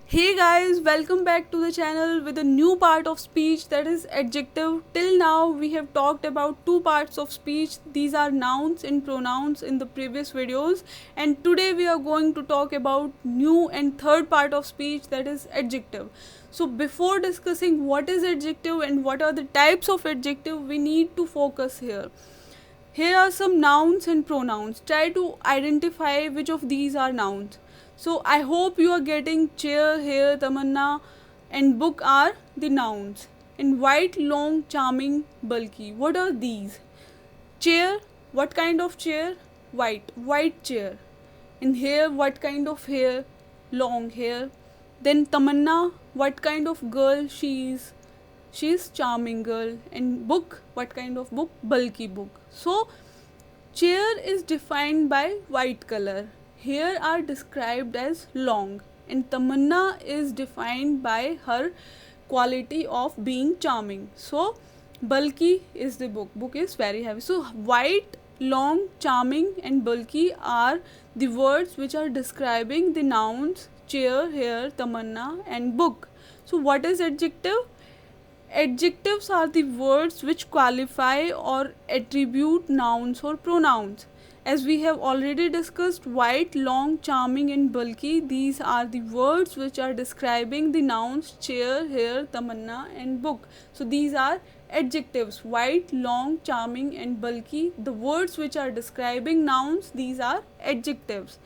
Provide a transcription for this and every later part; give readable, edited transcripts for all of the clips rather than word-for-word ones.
Hey guys, welcome back to the channel with a new part of speech, that is adjective. Till now we have talked about two parts of speech. These are nouns and pronouns in the previous videos, and today we are going to talk about new and third part of speech, that is adjective. So before discussing what is adjective and what are the types of adjective, we need to focus here. Here are some nouns and pronouns. Try to identify which of these are nouns. So I hope you are getting chair, hair, tamanna, and book are the nouns. And white, long, charming, bulky. What are these? Chair, what kind of chair? White chair. And hair, what kind of hair? Long hair. Then tamanna, what kind of girl she is? She is charming girl. And book, what kind of book? Bulky book. So chair is defined by white color. Hair are described as long, and tamanna is defined by her quality of being charming. So bulky is the book. Book is very heavy. So white, long, charming, and bulky are the words which are describing the nouns chair, hair, tamanna, and book. So what is adjective? Adjectives are the words which qualify or attribute nouns or pronouns. As we have already discussed, white, long, charming, and bulky, these are the words which are describing the nouns chair, hair, tamanna, and book. So these are adjectives: white, long, charming, and bulky. The words which are describing nouns, these are adjectives.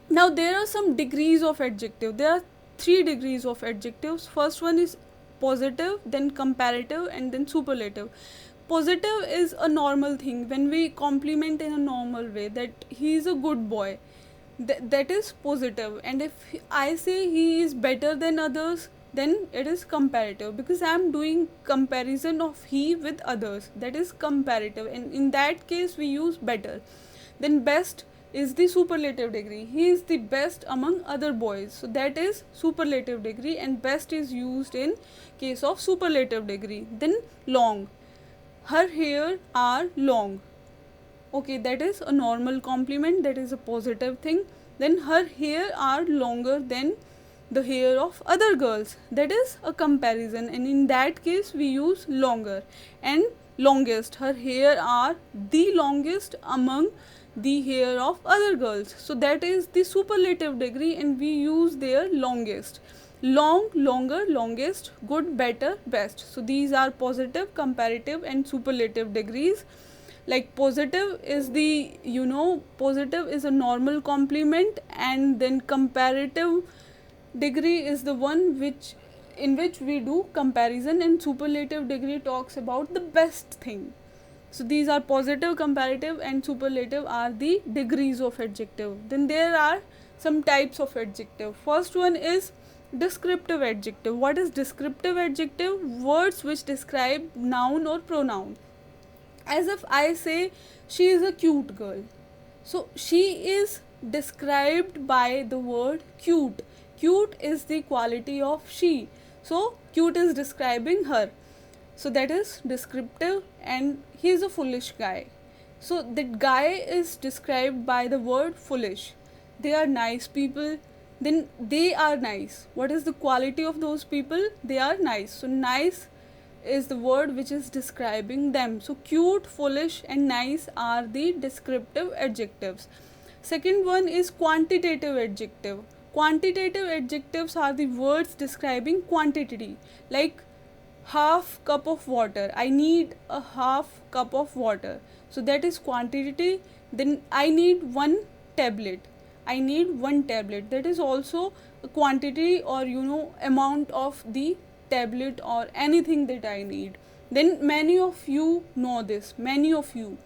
Now there are some degrees of adjective. There are three degrees of adjectives. First one is positive, then comparative, and then superlative. Positive is a normal thing when we compliment in a normal way, that he is a good boy. That is positive. And if I say he is better than others, then it is comparative, because I am doing comparison of he with others. That is comparative, and in that case we use better. Then best is the superlative degree. He is the best among other boys. So that is superlative degree, and best is used in case of superlative degree. Then long. Her hair are long. Okay, that is a normal compliment. That is a positive thing. Then her hair are longer than the hair of other girls. That is a comparison, and in that case we use longer. And longest. Her hair are the longest among the hair of other girls. So that is the superlative degree, and we use their longest. Long, longer, longest, good, better, best. So these are positive, comparative, and superlative degrees. Like positive is the, positive is a normal compliment, and then comparative degree is the one in which we do comparison, and superlative degree talks about the best thing. So these are positive, comparative, and superlative are the degrees of adjective. Then there are some types of adjective. First one is descriptive adjective. What is descriptive adjective? Words which describe noun or pronoun. As if I say she is a cute girl. So she is described by the word cute. Cute is the quality of she. So cute is describing her. So that is descriptive. And he is a foolish guy. So that guy is described by the word foolish. They are nice people. Then they are nice. What is the quality of those people? They are nice. So nice is the word which is describing them. So cute, foolish, and nice are the descriptive adjectives. Second one is quantitative adjective. Quantitative adjectives are the words describing quantity. Like half cup of water. I need a half cup of water. So that is quantity. Then I need one tablet. I need one tablet. That is also a quantity, or amount of the tablet or anything that I need. Then many of you know this. Many of you.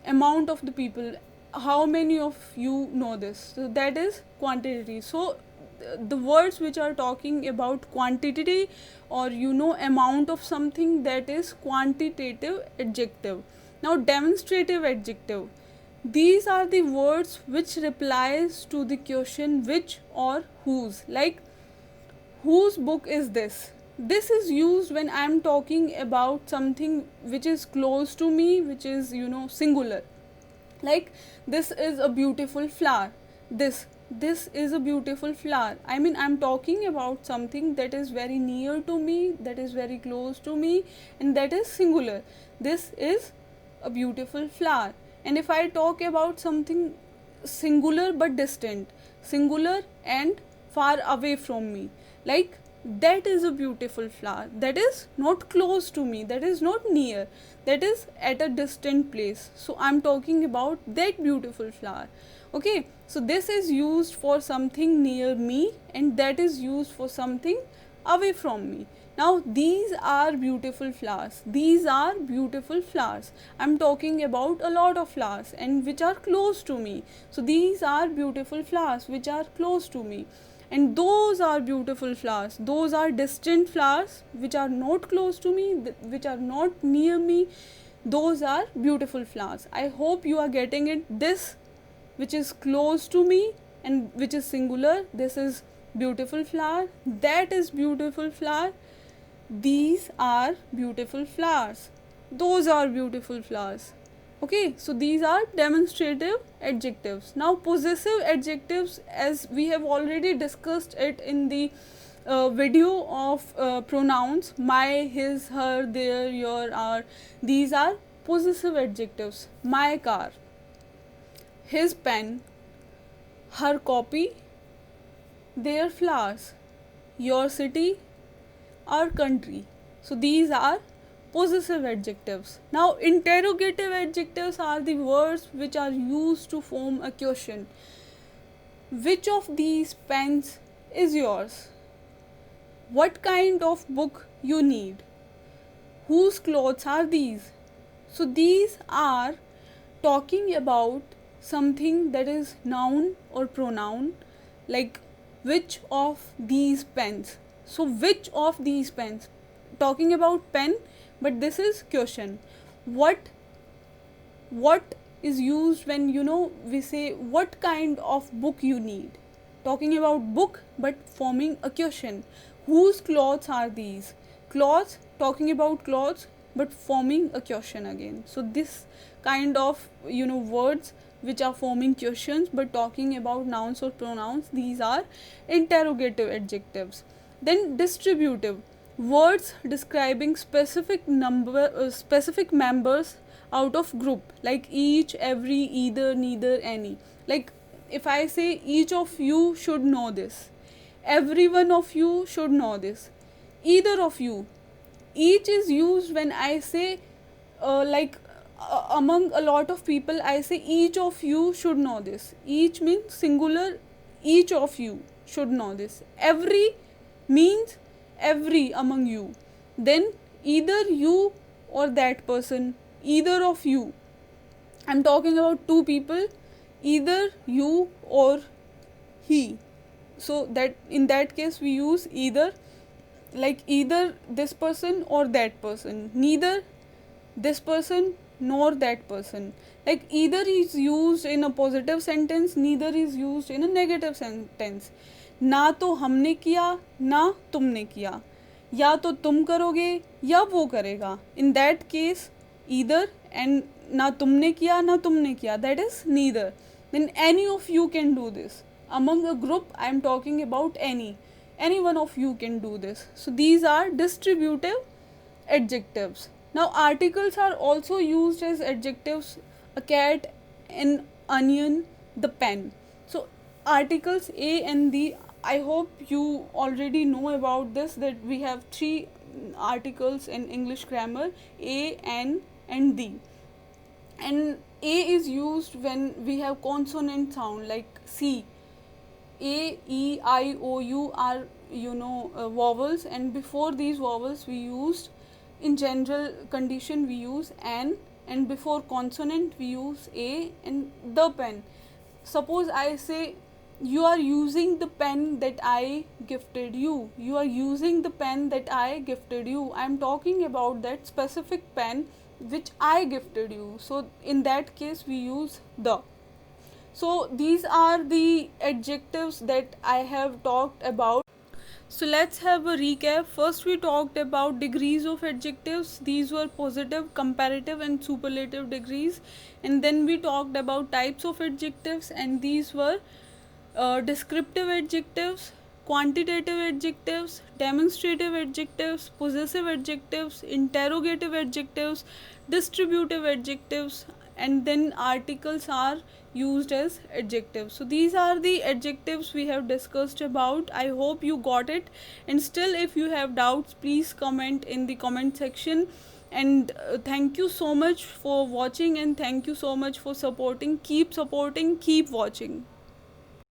Amount of the people. How many of you know this? So that is quantity. So the words which are talking about quantity, or amount of something, that is quantitative adjective. Now demonstrative adjective. These are the words which replies to the question which or whose. Like whose book is this? This is used when I am talking about something which is close to me, which is singular. Like this is a beautiful flower. This this is a beautiful flower. I mean, I'm talking about something that is very near to me, that is very close to me, and that is singular. This is a beautiful flower. And if I talk about something singular but distant, singular and far away from me, like that is a beautiful flower, that is not close to me, that is not near, that is at a distant place. So I'm talking about that beautiful flower. Okay, so this is used for something near me, and that is used for something away from me. Now these are beautiful flowers, these are beautiful flowers. I'm talking about a lot of flowers and which are close to me. So these are beautiful flowers which are close to me, and those are beautiful flowers, those are distant flowers which are not close to me, which are not near me. Those are beautiful flowers. I hope you are getting it. This which is close to me and which is singular, this is beautiful flower, that is beautiful flower, these are beautiful flowers, those are beautiful flowers. Okay, so these are demonstrative adjectives. Now possessive adjectives, as we have already discussed it in the video of pronouns, my, his, her, their, your, our, these are possessive adjectives. My car, his pen, her copy, their flowers, your city, our country. So these are possessive adjectives. Now interrogative adjectives are the words which are used to form a question. Which of these pens is yours? What kind of book you need? Whose clothes are these? So these are talking about something that is noun or pronoun, like which of these pens. So which of these pens, talking about pen, but this is question. What is used when we say what kind of book you need, talking about book but forming a question. Whose clothes are these? Clothes, talking about clothes but forming a question again. So this kind of words which are forming questions but talking about nouns or pronouns, these are interrogative adjectives. Then distributive, words describing specific members out of group, like each, every, either, neither, any. Like if I say each of you should know this, every one of you should know this, either of you. Each is used when I say among a lot of people, I say each of you should know this. Each means singular, each of you should know this. Every means every among you. Then either you or that person, either of you. I'm talking about two people, either you or he. So that in that case we use either, like either this person or that person, neither this person nor that person. Like either is used in a positive sentence, neither is used in a negative sentence. ना तो हमने किया ना तुमने किया, या तो तुम करोगे या वो करेगा. In that case either and ना तुमने किया ना तुमने किया, that is neither. Then any of you can do this. Among a group I am talking about any one of you can do this. So these are distributive adjectives. Now articles are also used as adjectives. A cat, an onion, the pen. So articles A and the, I hope you already know about this, that we have three articles in English grammar: A, N and the. And A is used when we have consonant sound like C. A, E, I, O, U are vowels, and before these vowels we used, in general condition we use an, and before consonant we use A and the pen. Suppose I say you are using the pen that I gifted you. You are using the pen that I gifted you. I am talking about that specific pen which I gifted you. So in that case we use the. So these are the adjectives that I have talked about. So let's have a recap. First we talked about degrees of adjectives. These were positive, comparative and superlative degrees. And then we talked about types of adjectives, and these were descriptive adjectives, quantitative adjectives, demonstrative adjectives, possessive adjectives, interrogative adjectives, distributive adjectives, and then articles are used as adjectives. So these are the adjectives we have discussed about. I hope you got it, and still if you have doubts, please comment in the comment section. And thank you so much for watching, and thank you so much for supporting. Keep supporting, keep watching.